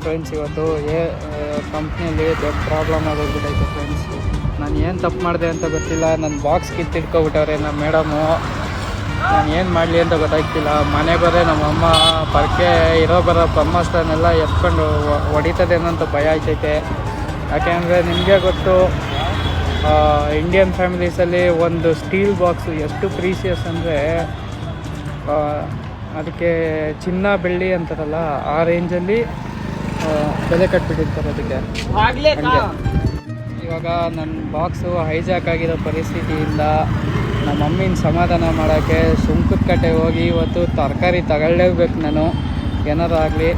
Friends, ಇವತ್ತು ಕಂಪ್ನಿಯಲ್ಲಿ ದೊಡ್ಡ ಪ್ರಾಬ್ಲಮ್ ಆಗೋಗ್ಬಿಟ್ಟೈತೆ ಫ್ರೆಂಡ್ಸ್. ನಾನು ಏನು ತಪ್ಪು ಮಾಡಿದೆ ಅಂತ ಗೊತ್ತಿಲ್ಲ. ನನ್ನ ಬಾಕ್ಸ್ ಕಿತ್ತಿಟ್ಕೊಬಿಟ್ಟವ್ರೆ ನಮ್ಮ ಮೇಡಮು. ನಾನು ಏನು ಮಾಡಲಿ ಅಂತ ಗೊತ್ತಾಗ್ತಿಲ್ಲ. ಮನೆ ಬರೇ ನಮ್ಮಮ್ಮ ಪರ್ಕೆ ಬರೋ ಬ್ರಹ್ಮಾಸ್ತ್ರನೆಲ್ಲ ಎತ್ಕೊಂಡು ಹೊಡಿತದೇನೋ ಅಂತ ಭಯ ಆಯ್ತೈತೆ. ಯಾಕೆಂದರೆ ನಿಮಗೆ ಗೊತ್ತು, ಇಂಡಿಯನ್ ಫ್ಯಾಮಿಲೀಸಲ್ಲಿ ಒಂದು ಸ್ಟೀಲ್ ಬಾಕ್ಸು ಎಷ್ಟು ಪ್ರೀಸಿಯಸ್ ಅಂದರೆ ಅದಕ್ಕೆ ಚಿನ್ನ ಬೆಳ್ಳಿ ಅಂತಾರಲ್ಲ, ಆ ರೇಂಜಲ್ಲಿ ಬೆಲೆ ಕಟ್ಬಿಟ್ಟಿರ್ತಾರೆ ಅದಕ್ಕೆ. ಇವಾಗ ನನ್ನ ಬಾಕ್ಸು ಹೈಜಾಕ್ ಆಗಿರೋ ಪರಿಸ್ಥಿತಿಯಿಂದ ನಮ್ಮ ಮಮ್ಮಿನ ಸಮಾಧಾನ ಮಾಡೋಕ್ಕೆ ಸುಂಕದ ಕಟ್ಟೆ ಹೋಗಿ ಇವತ್ತು ತರಕಾರಿ ತಗೊಳ್ಳೇಬೇಕು ನಾನು, ಏನಾರು ಆಗಲಿ.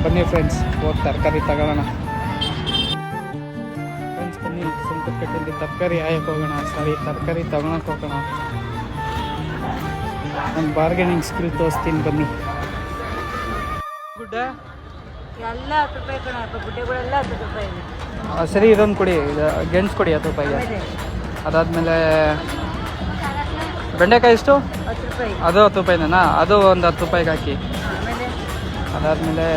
ಬನ್ನಿ ಫ್ರೆಂಡ್ಸ್, ಹೋಗಿ ತರಕಾರಿ ತಗೊಳ್ಳೋಣ. ಫ್ರೆಂಡ್ಸ್ ಬನ್ನಿ, ಸುಂಕದ ಕಟ್ಟೆಯಲ್ಲಿ ತರಕಾರಿ ಆಯಕ್ಕೆ ಹೋಗೋಣ. ತರಕಾರಿ ತಗೊಳಕ್ಕೆ ಹೋಗೋಣ. ನನ್ನ ಬಾರ್ಗೇನಿಂಗ್ ಸ್ಕಿಲ್ ತೋರಿಸ್ತೀನಿ ಬನ್ನಿ. ಗುಡ್ಡ ಎಲ್ಲ 10 ರೂಪಾಯಿ ಕಣಪ್ಪ, ಗುಡ್ಡೆಗಳೆಲ್ಲ 10 ರೂಪಾಯಿ. ಸರಿ, ಇದೊಂದು ಕೊಡಿ, ಇದು ಗೆಣಸು ಕೊಡಿ 10 ರೂಪಾಯಿಗೆ. ಅದಾದಮೇಲೆ ಬೆಂಡೆಕಾಯಿ ಎಷ್ಟು? 10 ರೂಪಾಯಿ. ಅದು 10 ರೂಪಾಯಿನೇನಾ? ಅದು ಒಂದು 10 ರೂಪಾಯಿಗೆ ಹಾಕಿ. ಅದಾದಮೇಲೆ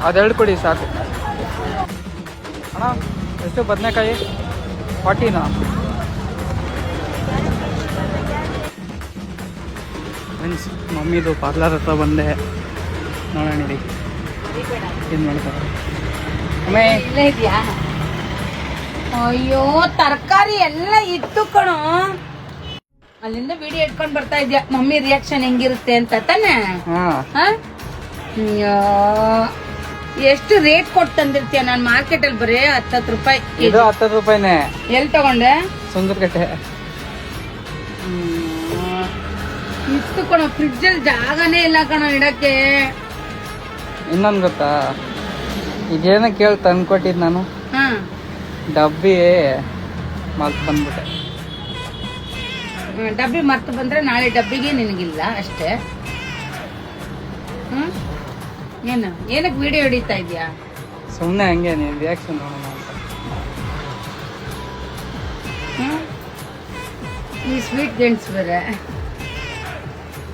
ಅದೆರಡು ಕೊಡಿ ಸಾಕು. ಅಣ್ಣ ಎಷ್ಟು ಬದನೆಕಾಯಿ? 40ನಾ? ಫ್ರೆಂಡ್ಸ್, ಮಮ್ಮಿದು ಪಾರ್ಲರ್ ಹತ್ರ ಬಂದೆ. ನೋಡೋಣ ರೀ ಏನು ಮಾಡ್ತಾರೆ. ಇಲ್ಲ ಇದೆಯಾ? ಅಯ್ಯೋ, ತರಕಾರಿ ಎಲ್ಲ ಇತ್ತು ಕಣೋ. ಅಲ್ಲಿಂದ ವಿಡಿಯೋ ಇಟ್ಕೊಂಡ್ ಬರ್ತಾ ಇದ್ಯಾ ಮಮ್ಮಿ ರಿಯಾಕ್ಷನ್ ಹೆಂಗಿರುತ್ತೆ ಅಂತ ತಾನೆ? ಎಷ್ಟು ರೇಟ್ ಕೊಟ್ಟು ತಂದಿರ್ತೀಯ? ನಾನು ಮಾರ್ಕೆಟ್ ಅಲ್ಲಿ ಬರೀ 10 ರೂಪಾಯಿ. ಇದು 10 ರೂಪಾಯಿನೇ. ಎಲ್ಲಿ ತಗೊಂಡೆ? ಸುಂದರಕಟ್ಟೆ. ಇತ್ತು ಕಣೋ, ಫ್ರಿಡ್ಜ್ ಅಲ್ಲಿ ಜಾಗನೇ ಇಲ್ಲ ಕಣೋ ಇಡಕ್ಕೆ. ಇನ್ನೊಂದು ಗೊತ್ತಾ, ಈಗೇನ ಕೇಳಿ ತಂದ್ಕೊಟ್ಟಿದ್ದು ನಾನು. ಡಬ್ಬಿ ಮರ್ತು ಬಂದ್ಬಿಟ್ಟೆ. ಡಬ್ಬಿ ಮರ್ತು ಬಂದ್ರೆ ನಾಳೆ ಡಬ್ಬಿಗೆ ನಿನಗಿಲ್ಲ ಅಷ್ಟೇ. ಏನಕ್ಕೆ ವಿಡಿಯೋ ಹಿಡಿತಾ ಇದ್ಯಾ? ಸುಮ್ಮನೆ ಹಂಗೆ ನೀನು ರಿಯಾಕ್ಷನ್ ನೋಡೋಣ ಅಂತ. ಈ ಸ್ವೀಟ್ ಗೆಣಸು ಬೇರೆ,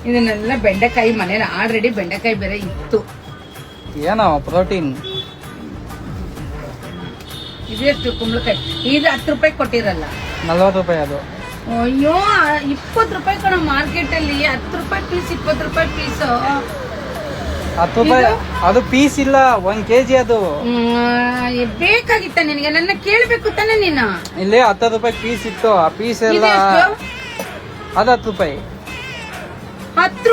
ಇದನ್ನೆಲ್ಲ ಬೆಂಡೆಕಾಯಿ ಮನೇಲಿ ಆಲ್ರೆಡಿ ಬೆಂಡೆಕಾಯಿ ಬೇರೆ ಇತ್ತು. ಏನೋ ಪ್ರೋಟೀನ್. ಇದೆಷ್ಟು ಕುಂಬಳಕಾಯಿ? ಇದು 10 ರೂಪಾಯಿ ಕೊಟ್ಟಿರಲ್ಲ, 40 ರೂಪಾಯಿ ಅದು. ಅಯ್ಯೋ, 20 ರೂಪಾಯಿ ಕಣ ಮಾರ್ಕೆಟ್ ಅಲ್ಲಿ. 10 ರೂಪಾಯಿ ಪೀಸ್, 20 ರೂಪಾಯಿ ಪೀಸ್. 10 ರೂಪಾಯಿ ಅದು ಪೀಸ್ ಇಲ್ಲ, 1 kg ಅದು. ಬೇಕಾಗಿತ್ತ ನಿನಗೆ? ನನ್ನ ಕೇಳ್ಬೇಕು ತಾನೆ ನೀನು. ಇಲ್ಲಿ 10 ರೂಪಾಯಿ ಪೀಸ್ ಇತ್ತು, ಆ ಪೀಸ್ ಎಲ್ಲ ಅದು 10 ರೂಪಾಯಿ. 10